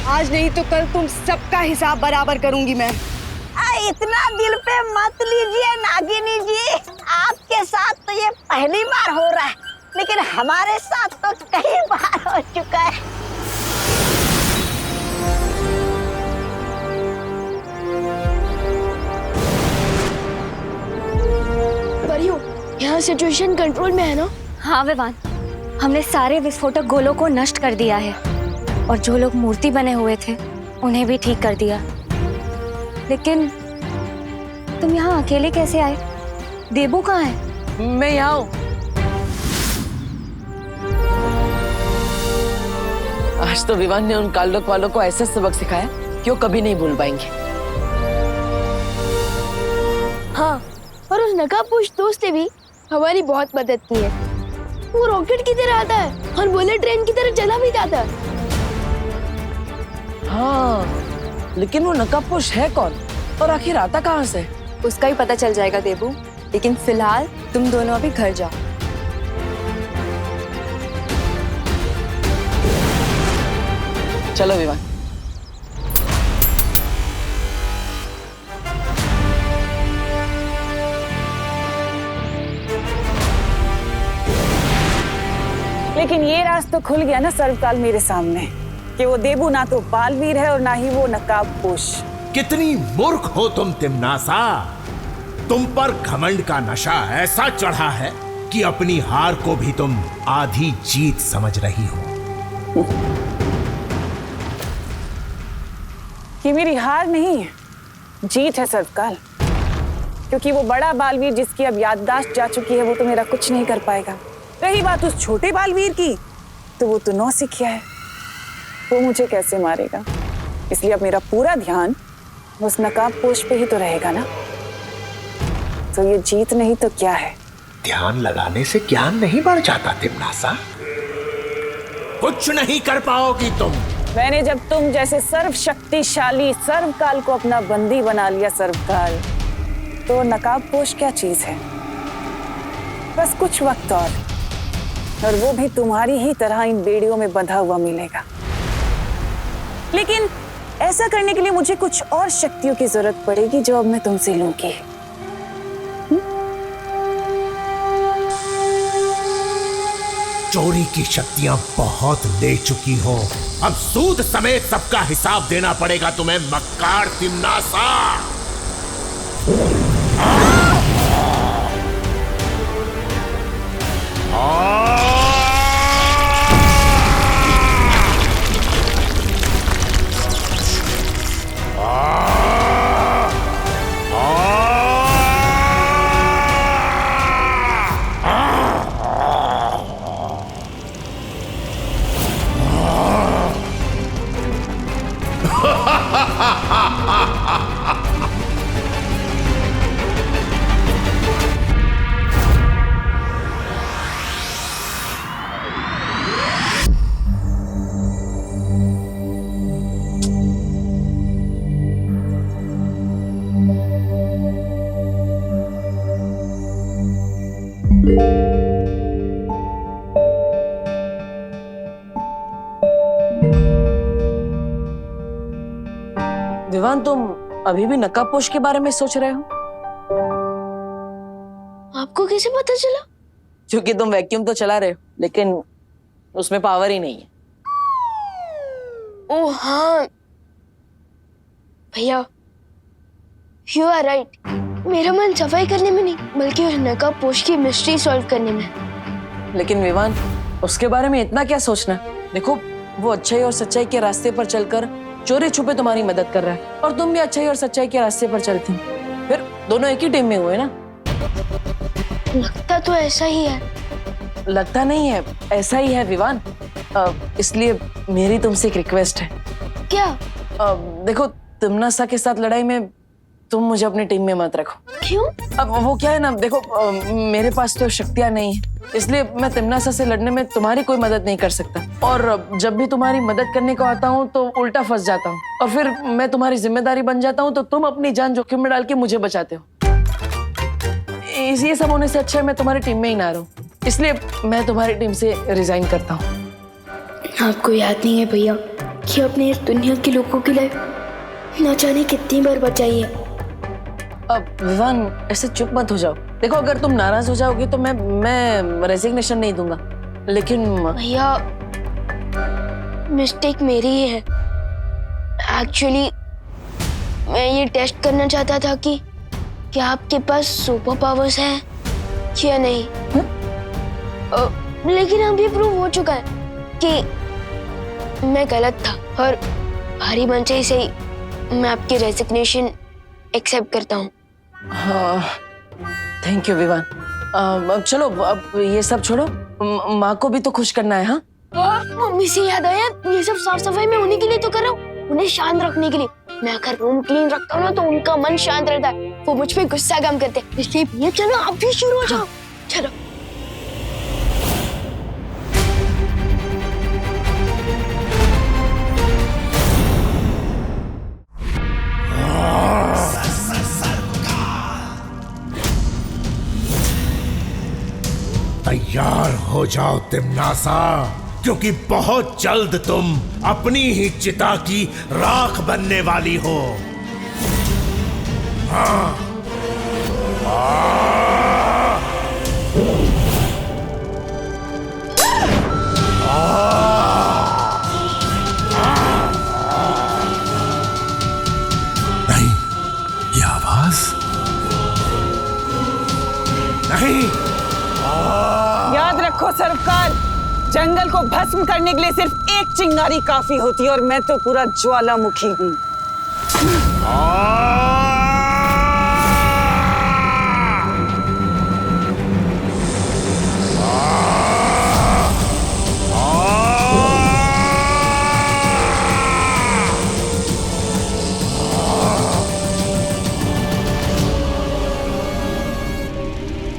आज नहीं तो कल तुम सबका हिसाब बराबर करूंगी मैं। इतना दिल पे मत लीजिए नागिनी जी, आपके साथ तो ये पहली बार हो रहा है, लेकिन हमारे साथ तो कई बार हो चुका है। परियो, यहाँ सिचुएशन कंट्रोल में है ना? हाँ विवान, हमने सारे विस्फोटक गोलों को नष्ट कर दिया है और जो लोग मूर्ति बने हुए थे उन्हें भी ठीक कर दिया। लेकिन तुम यहाँ अकेले कैसे आए? देबू कहाँ है? मैं यहाँ हूँ। आज तो विवान ने उन काल्डोक वालों को ऐसा सबक सिखाया कि वो कभी नहीं भूल पाएंगे। हाँ, और उस नकाबपोश दोस्त ने भी हमारी बहुत मदद की है। वो रॉकेट की तरह आता है और बुलेट ट्रेन की तरह चला भी जाता है। हाँ, लेकिन वो नकाबपोश है कौन और आखिर आता कहाँ से? उसका ही पता चल जाएगा देबू, लेकिन फिलहाल तुम दोनों अभी घर जाओ। चलो विवान। लेकिन ये राज तो खुल गया ना सर्वकाल मेरे सामने कि वो देबू ना तो बालवीर है और ना ही वो नकाबपोश। कितनी मूर्ख हो तुम तिम्नासा। तुम पर घमंड का नशा ऐसा चढ़ा है कि अपनी हार को भी तुम आधी जीत समझ रही हो। ये मेरी हार नहीं है, जीत है सर्वकाल, क्योंकि वो बड़ा बालवीर जिसकी अब याददाश्त जा चुकी है वो तो मेरा कुछ नहीं कर पाएगा। रही बात उस छोटे बालवीर की, तो वो तो नौसिखिया है, वो मुझे कैसे मारेगा। इसलिए अब मेरा पूरा ध्यान उस नकाबपोश पे ही तो रहेगा ना। तो ये जीत नहीं तो क्या है? ध्यान लगाने से ज्ञान नहीं बढ़ जाता तिम्नासा। कुछ नहीं कर पाओगी तुम। मैंने जब तुम जैसे सर्वशक्तिशाली सर्वकाल को अपना बंदी बना लिया सर्वकाल, तो नकाबपोश क्या चीज है? बस कुछ वक्त और वो भी तुम्हारी ही तरह इन बेड़ियों में बंधा हुआ मिलेगा। लेकिन ऐसा करने के लिए मुझे कुछ और शक्तियों की जरूरत पड़ेगी जो अब मैं तुमसे लूंगी। चोरी की शक्तियां बहुत ले चुकी हो, अब सूद समेत सबका हिसाब देना पड़ेगा तुम्हें मक्कार तिम्नासा। विवान, तुम अभी भी नकाबपोश के बारे में सोच रहे हो? आपको कैसे पता चला? क्योंकि तुम वैक्यूम तो चला रहे हो, लेकिन उसमें पावर ही नहीं है। ओह हाँ भैया, यू आर राइट। मेरा मन सफाई करने में नहीं, बल्कि उस नकाबपोश की मिस्ट्री सॉल्व करने में। लेकिन विवान, उसके बारे में इतना क्या सोचना? देखो, वो अच्छाई और सच्चाई के रास्ते पर चलकर चोरी छुपे तुम्हारी मदद कर रहा है और तुम भी अच्छाई और सच्चाई के रास्ते पर चलती हो। फिर दोनों एक ही टीम में हुए ना। लगता तो ऐसा ही है। लगता नहीं है, ऐसा ही है विवान। इसलिए मेरी तुमसे एक रिक्वेस्ट है। क्या? देखो, तिम्नासा के साथ लड़ाई में तुम मुझे अपनी टीम में मत रखो। क्यों? अब वो क्या है ना, देखो, मेरे पास तो शक्तियां नहीं है, इसलिए मैं तिम्नासा से लड़ने में तुम्हारी कोई मदद नहीं कर सकता। और जब भी तुम्हारी मदद करने को आता हूँ तो उल्टा फंस जाता हूँ और फिर मैं तुम्हारी जिम्मेदारी बन जाता हूँ, तो तुम अपनी जान जोखिम में डाल के मुझे बचाते हो। ये सब होने से अच्छा है मैं तुम्हारी टीम में ही ना रहूं, इसलिए मैं तुम्हारी टीम से रिजाइन करता हूँ। आपको याद नहीं है भैया, कि आपने इस दुनिया के लोगों की लाइफ ना जाने कितनी बार बचाई है। अब विवान ऐसे चुप मत हो जाओ। देखो अगर तुम नाराज हो जाओगे तो मैं रेजिग्नेशन नहीं दूंगा, लेकिन भैया मिस्टेक मेरी ही है। एक्चुअली मैं ये टेस्ट करना चाहता था कि क्या आपके पास सुपर पावर्स है या नहीं। लेकिन अब ये प्रूव हो चुका है कि मैं गलत था और भारी मन से ही मैं आपकी रेजिग्नेशन एक्सेप्ट करता हूँ। हाँ थैंक यू विवान। अब चलो, अब ये सब छोड़ो, माँ को भी तो खुश करना है। हाँ मम्मी से याद आया, ये सब साफ सफाई में उन्हीं के लिए तो कर रहा हूँ, उन्हें शांत रखने के लिए। मैं अगर रूम क्लीन रखता हूँ ना तो उनका मन शांत रहता है, वो मुझ पे गुस्सा कम करते हैं। इसलिए भैया चलो आप भी शुरू हो जाओ। चलो तैयार हो जाओ तिम्नासा, क्योंकि बहुत जल्द तुम अपनी ही चिता की राख बनने वाली हो। हाँ। नहीं, ये आवाज नहीं। याद रखो सर्वकाल, जंगल को भस्म करने के लिए सिर्फ एक चिंगारी काफी होती है, और मैं तो पूरा ज्वालामुखी हूँ।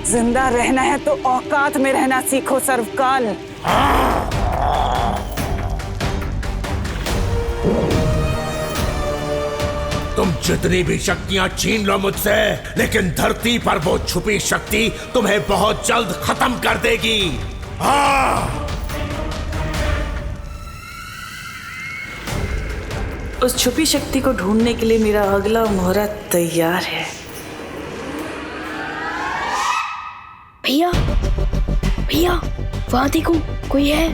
जिंदा रहना है तो औकात में रहना सीखो सर्वकाल। तुम जितनी भी शक्तियां छीन लो मुझसे, लेकिन धरती पर वो छुपी शक्ति तुम्हें बहुत जल्द खत्म कर देगी। उस छुपी शक्ति को ढूंढने के लिए मेरा अगला मुहूर्त तैयार है। भैया भैया वहां देखो, कोई है।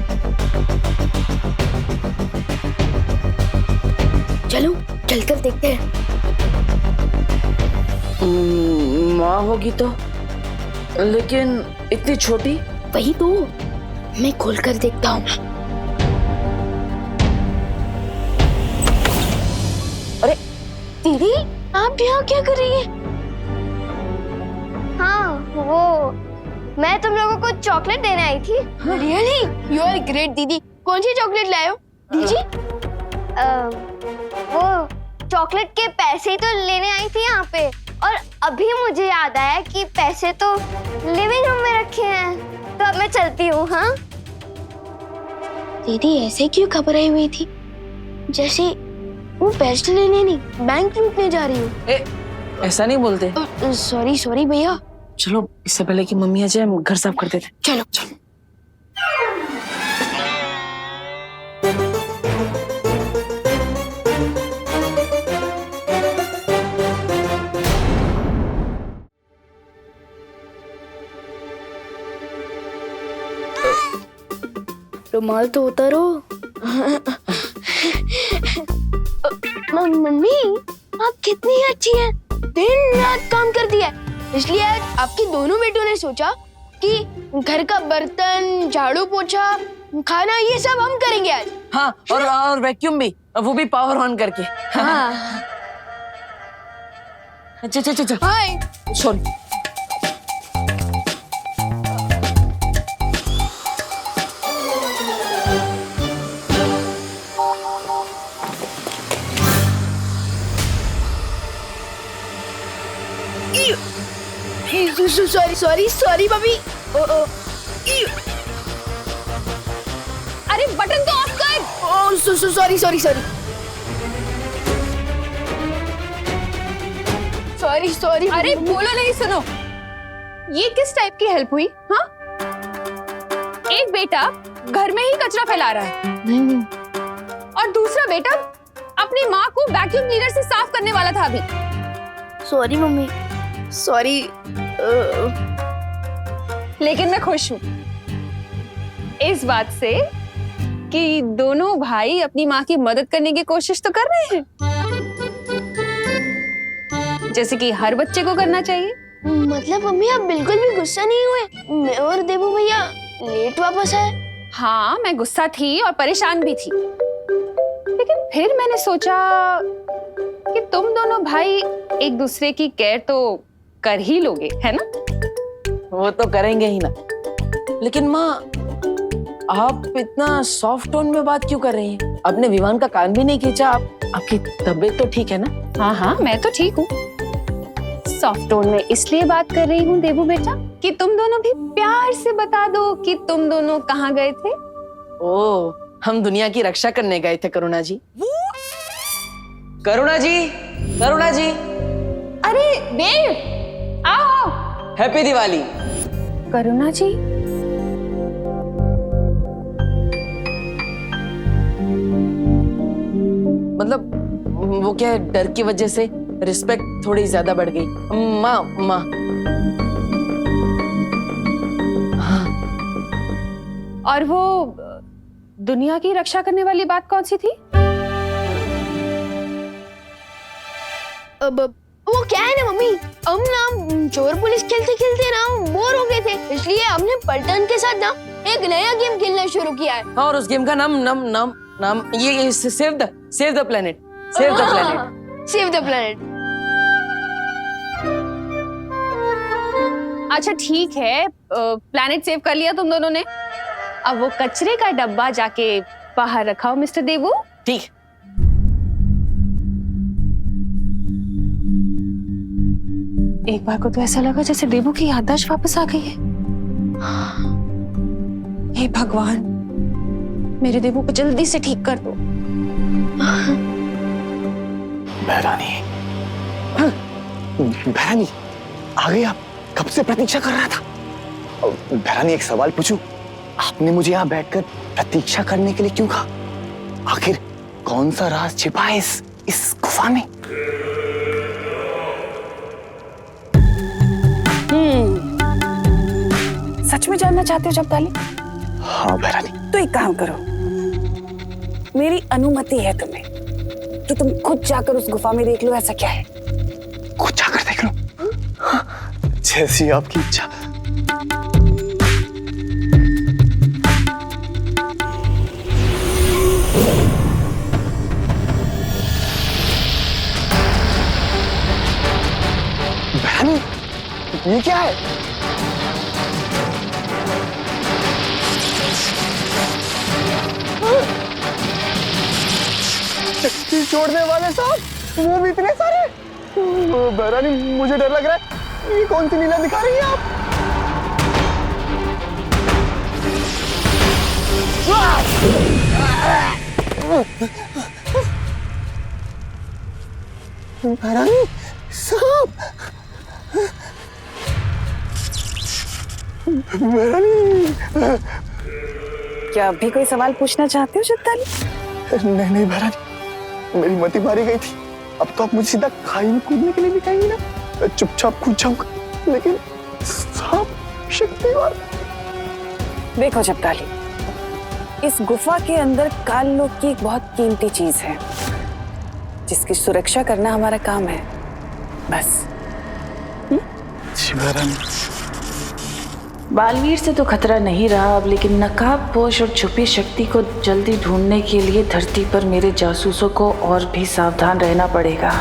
चलो चलकर देखते हैं। माँ होगी तो, लेकिन इतनी छोटी। वही तो, मैं खोलकर देखता हूँ। अरे दीदी आप यहाँ क्या कर रही हैं? हाँ वो मैं तुम लोगों को चॉकलेट देने आई थी। रियली यू आर ग्रेट दीदी। कौन सी चॉकलेट लाए हो दीदी? वो चॉकलेट के पैसे ही तो लेने आई थी यहाँ पे, और अभी मुझे याद आया कि पैसे तो लिविंग रूम में रखे हैं, तो अब मैं चलती हूँ। हाँ दीदी ऐसे क्यों घबराई हुई थी, जैसे वो पैसे लेने नहीं बैंक लूटने जा रही हूँ। ऐसा नहीं बोलते। सॉरी सॉरी भैया। चलो इससे पहले कि मम्मी आ जाए हम घर साफ कर देते। चलो रुमाल तो उतारो। मम्मी आप कितनी अच्छी हैं, दिन रात काम करती है। इसलिए आज आपके दोनों बेटों ने सोचा कि घर का बर्तन, झाड़ू पोछा, खाना ये सब हम करेंगे आज। हाँ और वैक्यूम भी, वो भी पावर ऑन करके। हाँ अच्छा हाय सॉरी। Sorry mummy. अरे बटन तो ऑफ कर। सॉरी अरे बोलो नहीं, सुनो, ये किस टाइप की हेल्प हुई? हाँ, एक बेटा घर में ही कचरा फैला रहा है और दूसरा बेटा, अपनी माँ को वैक्यूम क्लीनर से साफ करने वाला था अभी। Sorry mummy, sorry. लेकिन मैं खुश हूँ इस बात से कि दोनों भाई अपनी माँ की मदद करने की कोशिश तो कर रहे हैं, जैसे कि हर बच्चे को करना चाहिए। मतलब मम्मी आप बिल्कुल भी गुस्सा नहीं हुए? मैं और देबू भैया लेट वापस आए। हाँ, मैं गुस्सा थी और परेशान भी थी, लेकिन फिर मैंने सोचा कि तुम दोनों भाई एक दूसरे की केयर तो कर ही लोगे, है ना? वो तो करेंगे ही ना। लेकिन माँ, आप इतना सॉफ्ट टोन में बात क्यों कर रही हैं? आपने विवान का कान भी नहीं खींचा। आपकी तबीयत तो ठीक है ना? हाँ हाँ, मैं तो ठीक हूँ। सॉफ्ट टोन में इसलिए बात कर रही हूँ देबू बेटा कि तुम दोनों भी प्यार से बता दो कि तुम दोनों कहाँ गए थे। ओ, हम दुनिया की रक्षा करने गए थे करुणा जी। करुणा जी, करुणा जी। अरे देव, आओ आओ। हैप्पी दिवाली। करुणा जी, मतलब वो क्या है, डर की वजह से रिस्पेक्ट थोड़ी ज्यादा बढ़ गई। माँ माँ। हाँ। और वो दुनिया की रक्षा करने वाली बात कौन सी थी? अब वो क्या है ना मम्मी, हम ना चोर पुलिस खेलते खेलते ना बोर हो गए थे, इसलिए हमने पलटन के साथ ना एक नया गेम खेलना शुरू किया है। और उस गेम का नाम ये save the planet. Save the planet. Save the planet. अच्छा ठीक है, प्लैनेट सेव कर लिया तुम दोनों ने। अब वो कचरे का डब्बा जाके बाहर रखाओ मिस्टर देवू। ठीक। एक बार को तो ऐसा लगा जैसे देवू की याददाश्त वापस आ गई है। हे भगवान, मेरे देवू को जल्दी से ठीक कर दो। बहरानी, बहरानी आ गई आप? कब से प्रतीक्षा कर रहा था। बहरानी एक सवाल पूछूं, आपने मुझे यहाँ बैठकर प्रतीक्षा करने के लिए क्यों कहा? आखिर कौन सा राज छिपा है इस गुफा में? सच में जानना चाहते हो जब्दाली? हाँ बहरानी। तो एक काम करो, मेरी अनुमति है तुम्हें कि तुम खुद जाकर उस गुफा में देख लो ऐसा क्या है। खुद जाकर देख लो? जैसी आपकी इच्छा। बहनी, ये क्या है? शक्ति छोड़ने वाले सांप, वो भी इतने सारे। बहरानी मुझे डर लग रहा है। ये कौन सी लीला दिखा रही हैं आप? बहरानी, सांप। बहरानी। क्या अभी कोई सवाल पूछना चाहते हो जब्दाली? नहीं नहीं बहरानी, मेरी मति मारी गई थी। अब तो आप मुझे सीधा खाई में कूदने के लिए भी कहेंगी ना? मैं चुपचाप कूद जाऊंगा, लेकिन सांप शक्तिवान। देखो जब्दाली, इस गुफा के अंदर काल लोक की एक बहुत कीमती चीज है जिसकी सुरक्षा करना हमारा काम है, बस। जी बहरानी। बालवीर से तो खतरा नहीं रहा अब, लेकिन नकाबपोश और छुपी शक्ति को जल्दी ढूंढने के लिए धरती पर मेरे जासूसों को और भी सावधान रहना पड़ेगा।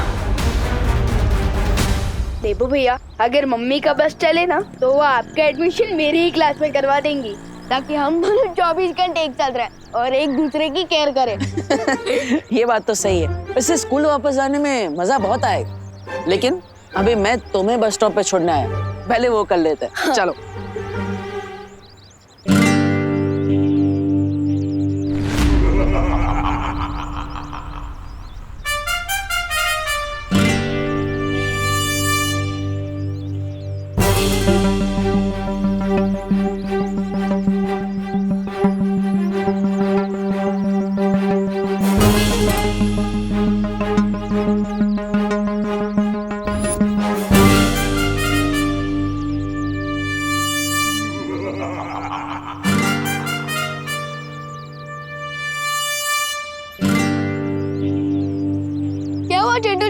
देबू भैया, अगर मम्मी का बस चले ना तो वो आपका एडमिशन मेरी ही क्लास में करवा देंगी, ताकि हम दोनों 24 घंटे एक साथ रहें और एक दूसरे की केयर करें। ये बात तो सही है। वैसे स्कूल वापस आने में मजा बहुत आएगा, लेकिन अभी मैं तुम्हें बस स्टॉप पे छोड़ने आया, पहले वो कर लेते हैं। चलो।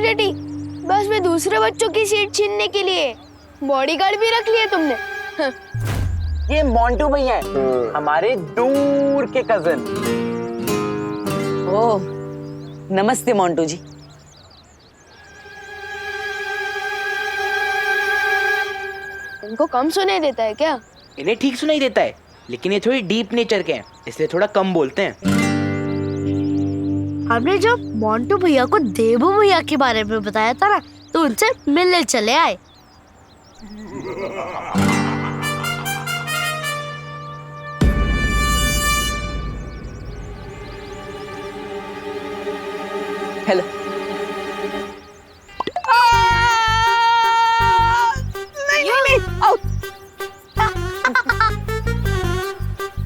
सेठी, बस में दूसरे बच्चों की सीट छीनने के लिए बॉडीगार्ड भी रख लिए तुमने। ये मोंटू भैया है, हमारे दूर के कजन। ओह, नमस्ते मोंटू जी। इनको कम सुनाई देता है क्या? इन्हें ठीक सुनाई देता है, लेकिन ये थोड़ी डीप नेचर के हैं, इसलिए थोड़ा कम बोलते हैं। हमने जब मोंटू भैया को देबू भैया के बारे में बताया था ना, तो उनसे मिलने चले आए। हेलो।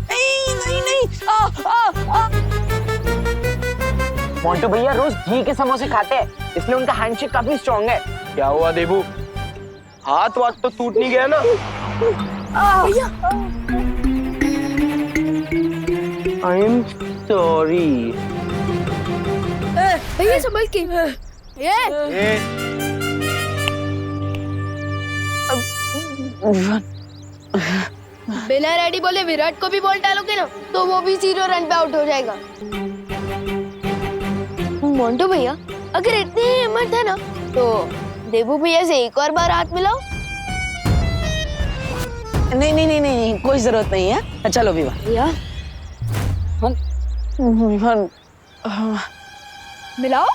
नहीं, मोंटू भैया रोज घी के समोसे खाते हैं, इसलिए उनका हैंडशेक काफी स्ट्रांग है। क्या हुआ देबू, हाथ वाथ तो टूट नहीं गया ना? I am sorry. भैया संभल के। बिना रेडी बोले विराट को भी बॉल डालोगे ना, तो वो भी 0 रन पे आउट हो जाएगा। मोंटू भैया, अगर इतनी हिम्मत है ना, तो देबू भैया से एक और बार हाथ मिलाओ। नहीं, कोई जरूरत नहीं है। चलो विवाह। भैया मिलाओ।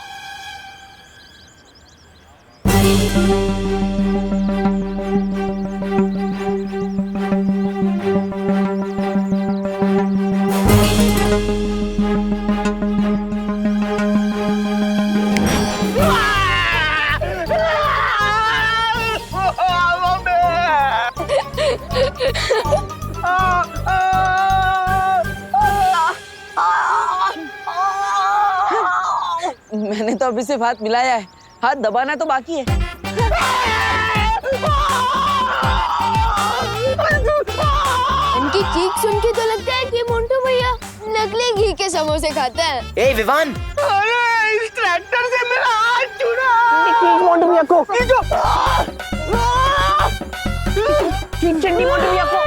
मैंने तो अभी सिर्फ हाथ मिलाया है, हाथ दबाना तो बाकी है। इनकी चीख सुन के तो लगता है कि मोंटू भैया नकली घी के समोसे खाते हैं। ए विवान, अरे इस ट्रैक्टर से मेरा हाथ छूटा। मोंटू भैया को चंडी मोंटू भैया को।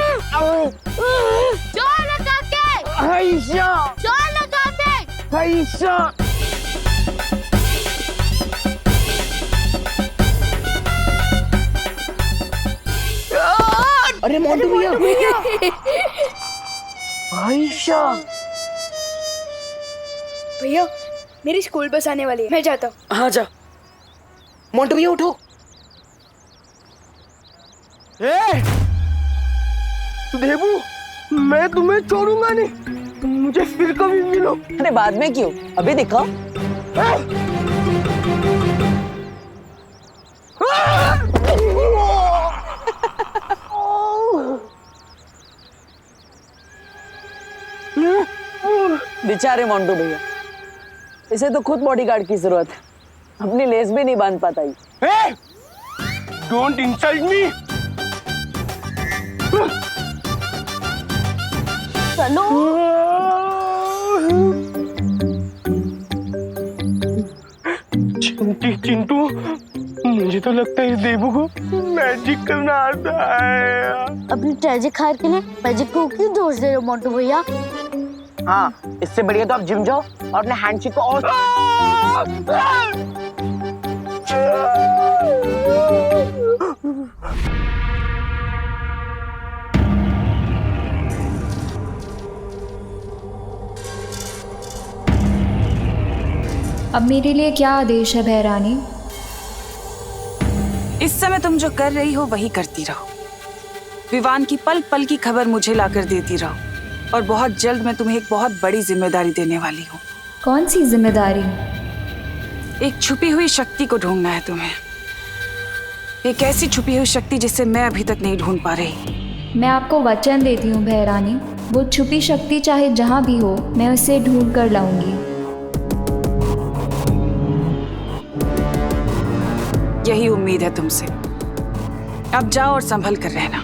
जोर लगा के, आयशा, जोर लगा के। आयशा। अरे मोंटू भैया, आयशा। भैया मेरी स्कूल बस आने वाली है, मैं जाता हूँ। हाँ जा। मोंटू भैया उठो। देबू, मैं तुम्हें छोड़ूंगा नहीं, मुझे फिर कभी मिलो। अरे बाद में क्यों, अभी दिखाओ। बेचारे मोंटू भैया, इसे तो खुद बॉडीगार्ड की जरूरत है, अपनी लेस भी नहीं बांध पाता ही। Don't insult me. चलो। चिंटू, मुझे तो लगता है इस देबू को मैजिक करना आता है। अपनी ट्रेजिक हार के लिए मैजिक को क्यों दोष दे रहे हो मोंटू भैया? हाँ, इससे बढ़िया तो आप जिम जाओ और अपने हैंडशेक को और अब मेरे लिए क्या आदेश है भैरानी? इस समय तुम जो कर रही हो वही करती रहो। विवान की पल पल की खबर मुझे लाकर देती रहो, और बहुत जल्द मैं तुम्हें एक बहुत बड़ी जिम्मेदारी देने वाली हूँ। कौन सी जिम्मेदारी? एक छुपी हुई शक्ति को ढूंढना है तुम्हें, एक ऐसी छुपी हुई शक्ति जिसे मैं अभी तक नहीं ढूंढ पा रही। मैं आपको वचन देती हूँ भैरानी, वो छुपी शक्ति चाहे जहाँ भी हो, मैं उसे ढूंढ कर लाऊंगी। यही उम्मीद है तुमसे। अब जाओ और संभल कर रहना।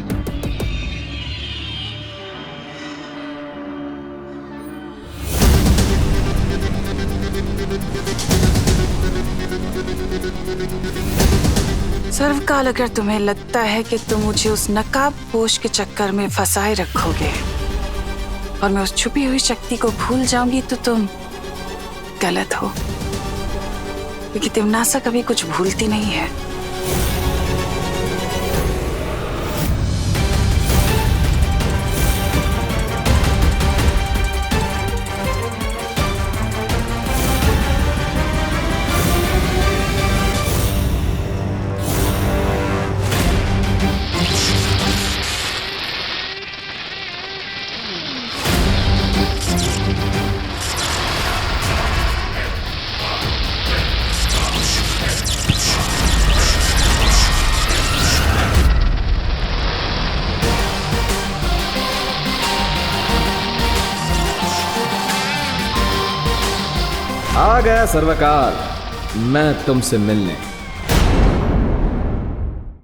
सर्वकाल अगर तुम्हें लगता है कि तुम मुझे उस नकाबपोश के चक्कर में फंसाए रखोगे और मैं उस छुपी हुई शक्ति को भूल जाऊंगी तो तुम गलत हो, क्योंकि तिमनासा कभी कुछ भूलती नहीं है। आ गया सर्वकाल मैं तुमसे मिलने।